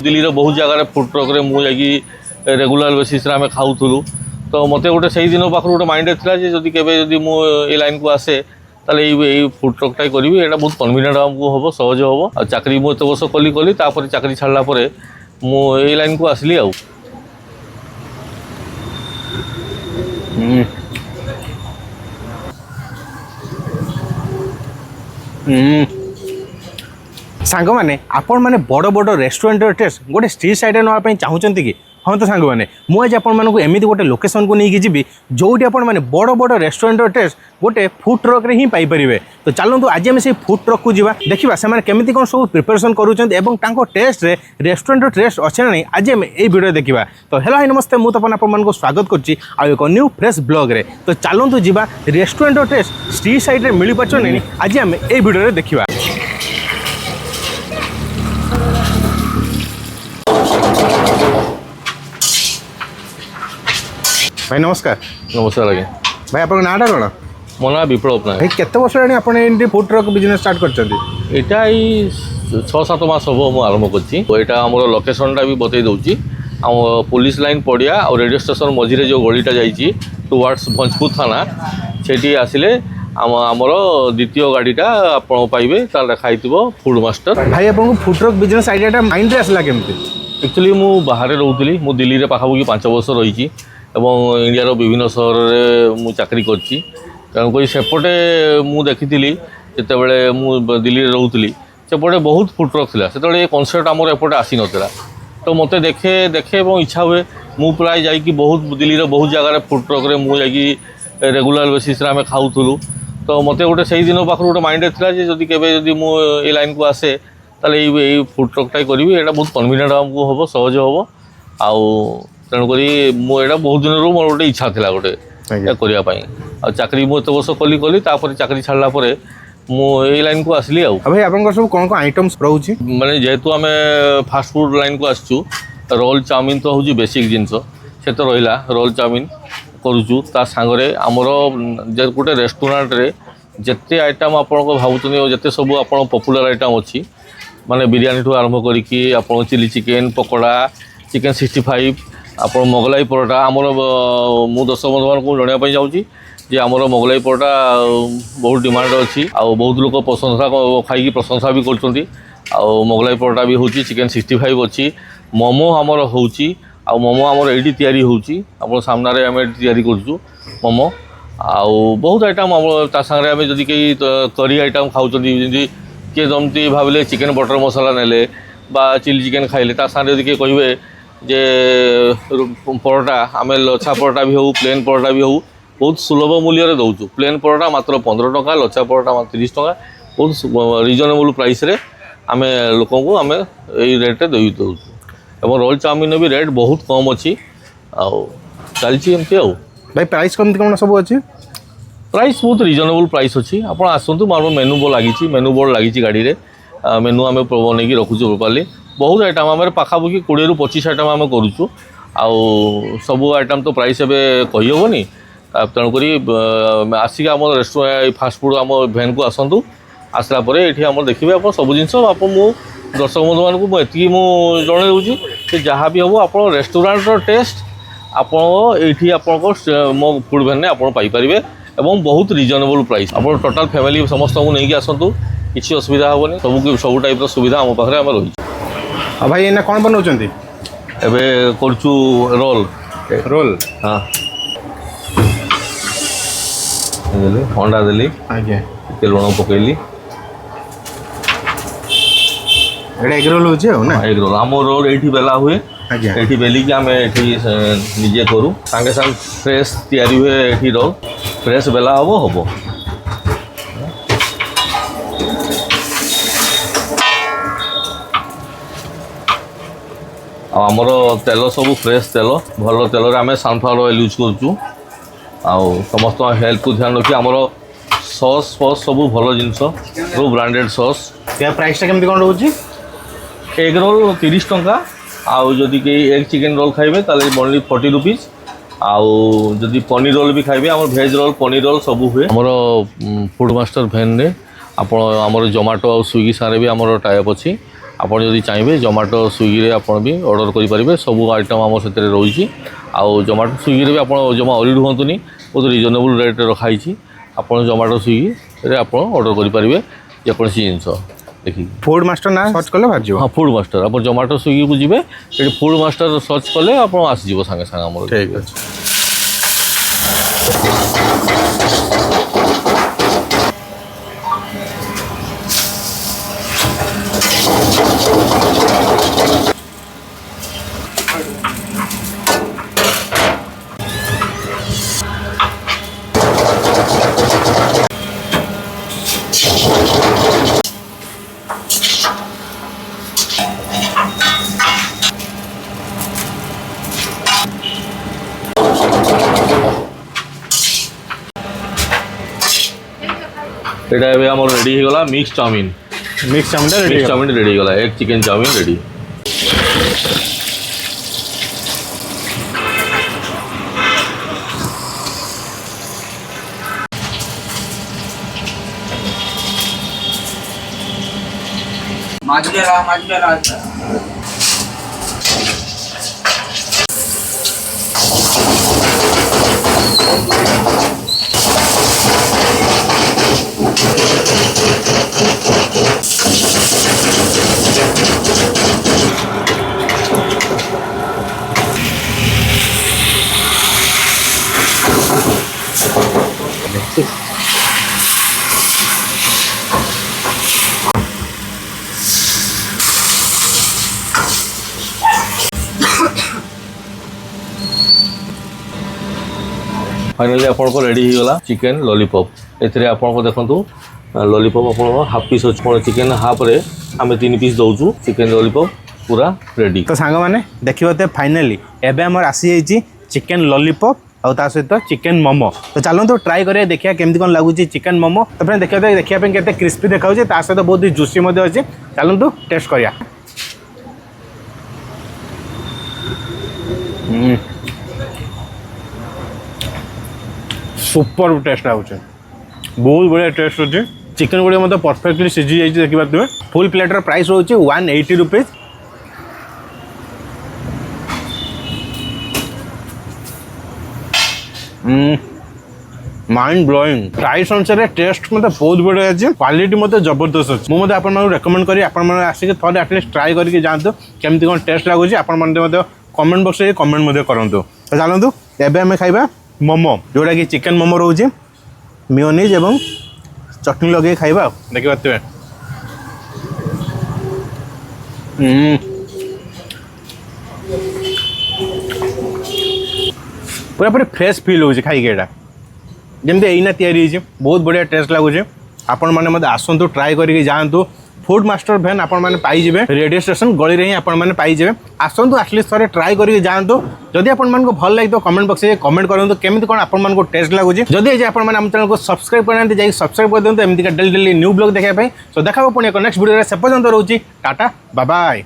दिल्ली बहुत जगह food truck मुझे रेगुलर बेसीस आम खाऊलु तो मत गोटे से दिन पाखर गोटे माइंड था जदि मुझे लाइन को आसे ताले ये फुड ट्रकटा करी यहाँ बहुत कन्वीनियंट आमको हम सहज हम आ चाकरी मुझे एत वर्ष कली चाकरी छाड़ा मुझे लाइन को आसली आ सांग मैंने आपण मैंने बड़ बड़ रेस्टोरेंट टेस्ट गोटे स्ट्रीट साइड नापी चाहते कि हाँ तो सांग मैंने मुझे आपको एमती गोटे लोकेशन को लेकिन जी जोटी आपने बड़ बड़ रेस्टोरेंट टेस्ट गोटे फुड ट्रक रे ही पाइपर तो चलतु आज आम से फुड ट्रक को जावा देखा से केमी कौन सब प्रिपेरेसन करूँ टेस्ट रे रेस्टोरेंट टेस्ट अच्छे ना नहीं आज आम ये वीडियो देखा तो हेलो हाय नमस्ते मुझे तपन आपको स्वागत करुच्ची एक न्यू फ्रेश ब्लॉग रे तो चलतु जावा रेस्टोरेंट टेस्ट स्ट्रीट साइड रे मिल पार नहीं आज आम ये वीडियो देखा। भाई नमस्कार। नमस्कार आज्ञा भाई आप नाटा कौन? मो ना विप्लव नायक। भाई केते वर्ष हेलानी आपण एंटी फूड ट्रक बिजनेस स्टार्ट करछंती? एटा 6-7 मास हम मु आरंभ करछि। एटा हमर लोकेशनटा भी बतई दउछि। हम पुलिस लाइन पड़िया और रेडियो स्टेशन मझिरे जो गलीटा जाइछि टुवर्ड्स भंजपुर थाना सेठी आसिले आमर द्वितीय गाड़ीटा आपण पाइबे तार खाइतिबो फूड मास्टर। भाई आपन फूड ट्रक बिजनेस आइडियाटा माइंड रे आसला केमति? एक्चुअली मु बाहर रहउतली मु दिल्ली रे पाखापाखि 5 वर्ष रही एवं इंडिया विभिन्न सहर में मु चाकरी करछि तेणुक सेपटे मु देखी जितेबले मु दिल्ली रोली सेपटे बहुत फुड ट्रक था से कनसेप्ट आमर एपटे आसी नाला तो मत देखे देखे इच्छा हुए मु प्राय जाकि बहुत दिल्ली बहुत जगह फुड ट्रक मुझे रेगुलर बेसीस आम खाऊलु तो मत गोटे से दिन पाखर गोटे माइंड था जदि मुझे लाइन को आसे ताले ये फुड ट्रकटा करी यहाँ बहुत कन्वीनियंट आमको हम सहज हम आउ तेणुक मुझे बहुत दिन मोर गोटे इच्छा था गोटे करने आ चाकरी मुझे एत वर्ष कली चाकरी छाड़ा मुझे लाइन को आसली आ भाई आप सब कौन कौन आइटम्स रोचे माने जेहेतु आम फास्ट फूड लाइन को आसचु रोल चाउमिन तो हूँ बेसिक जिनस से तो रहा रोल चाउमिन करुचु ता सांगरे आमर गोटे रेस्टोरेंट रे जिते आइटम आपण भावुँ जिते सब आप पपुलर आइटम अच्छी माने बिरियानी ठू आरंभ करके आप चिली चिकेन पकोड़ा चिकेन 65 आप मोगलाई परोटा आमर मु दर्शक बंधु मान जनवाई जाऊँगी जे आमर मोगलाई परोटा बहुत डिमांड अच्छी आउ बहुत लोग प्रशंसा खाई प्रशंसा भी कर मोगलाई परोटा भी होची चिकेन 65 अच्छी मोमो आमर होची आ मोमो आमर ये तैयारी होची आप सामने आम तैयारी करूँ मोमो आउ बहुत आइटम आम सागे आम जदि कई करी आइटम खाऊँ जमी किए जमती भाविले चिकेन बटर मसला नेले बा चिली चिकेन खाइले सागे जदि किए कहे जे परोटा आम लच्छा परोटा भी हो प्लेन परोटा भी हो बहुत सुलभ मूल्य दौचु प्लेन परोटा मात्र 15 टका लच्छा परोटा मात्र 30 टका बहुत रिजनेबल प्राइस रे आम लोक को आम यही रेट दौचु और रोल चाउमिन भी रेट बहुत कम अच्छी चलती एमती आ भाई प्राइस कम कौन सब अच्छी प्राइस बहुत रिजनेबल प्राइस अच्छी आप आसतु मोर मेनू बोर्ड लगी मेनू बोर्ड लगी गाड़ी में मेनू आम बनई रखुचु प्रोपर्ली बहुत आइटम आम पाखापाखि 20 ରୁ 25 आइटम आम करुचु आउ सब आइटम तो प्राइस एवं कहीहबनी तेणुक आसिक आम रेस्टोरेंट फास्ट फूड आम भैन को आसतु आसला ये आम देखिए आप सब जिन दर्शक बंधु मानक मुझे जन दूसरी जहाँ भी हम आप रेस्टोरेंट टेस्ट आपको मो फूड भैन आप पाइपर और बहुत रिजनेबल प्राइस आप टोटाल फैमिली समस्त को लेकिन आसतु किसी असुविधा हेनी सब टाइप सुविधा आम पाखे आम रही। भाई एना कौन बनाऊँ एबे करचु रोल रोल हाँ अंडा देली आज्ञा लुण पकईली एग रोल हो ना एग रोल आम रोल ये बेला हुए ये बेलिकी आम ये निजे करूँ सागे सागे फ्रेश तैयारी हुए ये रोल फ्रेश बेला हम हम आमर तेल सब फ्रेश तेल भल तेल आम सनफ्लावर ऑयल यूज करूँ समस्त हेल्थ को ध्यान रखी आमर सॉस फस सब भल जिनस जो ब्रांडेड सॉस क्या प्राइसटा केमती कौन रोचे एग रोल 30 टंका आउ जदि के एग चिकेन रोल खाइबे ताले ओनली 40 रुपीज आउ जदि पनीर रोल भी खाइबे आमर भेज रोल पनीर रोल सब हुए आमर फूड मास्टर भैन रे आप आमर जोमाटो और स्विगी सारे भी आमर टाइप अच्छी ଆପଣ ଯଦି ଚାହିଁବେ ଜୋମାଟୋ ସ୍ୱିଗିରେ ଆପଣ ବି ଅର୍ଡ଼ର କରିପାରିବେ। ସବୁ ଆଇଟମ୍ ଆମର ସେଥିରେ ରହୁଛି। ଆଉ ଜୋମାଟୋ ସ୍ୱିଗିରେ ବି ଆପଣ ଜମା ଅରିଡ୍ ହୁଅନ୍ତୁନି, ବହୁତ ରିଜନେବୁଲ୍ ରେଟ୍ରେ ରଖାହେଇଛି। ଆପଣ ଜୋମାଟୋ ସ୍ୱିଗିରେ ଆପଣ ଅର୍ଡ଼ର କରିପାରିବେ ଯେକୌଣସି ଜିନିଷ ଦେଖିକି। ଫୁଡ୍ ମାଷ୍ଟର ନା ସର୍ଚ୍ଚ କଲେ ବାହାରିଯିବ। ହଁ, ଫୁଡ୍ ମାଷ୍ଟର। ଆପଣ ଜୋମାଟୋ ସ୍ୱିଗିକୁ ଯିବେ, ସେଠି ଫୁଡ୍ ମାଷ୍ଟର ସର୍ଚ୍ଚ କଲେ ଆପଣ ଆସିଯିବ ସାଙ୍ଗେ ସାଙ୍ଗେ ଆମର। ଠିକ୍ ଅଛି। এটা ଏବେ ଆମର ରେଡ଼ି ହେଇଗଲା ମିକ୍ସ ଚାଉମିନ୍। ମିକ୍ସ ଚାଉମିନଟା ରେଡ଼ି ମିକ୍ସ ଚାଉମିନ୍ ରେଡ଼ି ହେଇଗଲା। Egg chicken chow mein ready. Finally आपको रेडी होगा चिकेन लॉलीपॉप। एथिरे आपको देखंतु लॉलीपॉप आपको हाफ पीस अच्छे चिकेन हाफ रे आम 3 पीस दौचु चिकेन लॉलीपॉप पूरा रेडी। तो सांग मैंने देखिए फाइनाली एबे हमर आसी जाइए चिकेन लॉलीपॉप और ता सहित चिकेन मोमो। तो चलते ट्राई करें देखिए केमती कौन लगुच चिकेन मोमो। तो फ्रेंड देखिए केते क्रिस्पी देखा सहित बहुत ही जूसी अच्छे। चलतु टेस्ट करिया। सुपर टेस्ट आउे, बहुत बढ़िया टेस्ट अच्छे। चिकेन गुड़िया मतलब परफेक्टली सीझी जाइए देखिए। फुल प्लेटर प्राइस रोचे 180 रुपीज। माइंड ब्लोइंग प्राइस अनुसार टेस्ट मतलब बहुत बढ़िया अच्छे। क्वालिटी मतलब जबरदस्त अच्छे। मुझे आपको रेकमेंड करी आसिक थे एटलिस्ट ट्राई करके जातु केमती कौन टेस्ट लगुच। आप कमेंट बॉक्स में कमेंट करूँ। तो चलतु एवं आम खाइबा मोमो, जोटा कि चिकेन मोमो रोचे मेयोनीज एवं चटनी लगे खाइबा। देखि पाते पूरा पूरी फ्रेश फील हो खाई जमी एना तैयारी बहुत बढ़िया टेस्ट लगुच। आपण मैंने मत आसतु ट्राई करके जातु। फूड मास्टर भैन आपण मैंने पाइबे रेडियो स्टेशन गली में ही आपण मैंने पाइबे। आसतु एटलिस्ट थे ट्राई करके जातु। जदि आपको भल लगे तो कमेंट बॉक्स में कमेंट करूँ केमी कौन आपको टेस्ट लगुच। जदि आप चैनल को सब्सक्राइब करना जाइए सब्सक्राइब कर दिखाँ एमती डेली डेली न्यू ब्लॉग देखा। सो देखा पुणी एक नेक्स्ट वीडियो से पर्यंत रोचे टाटा बाय बाय।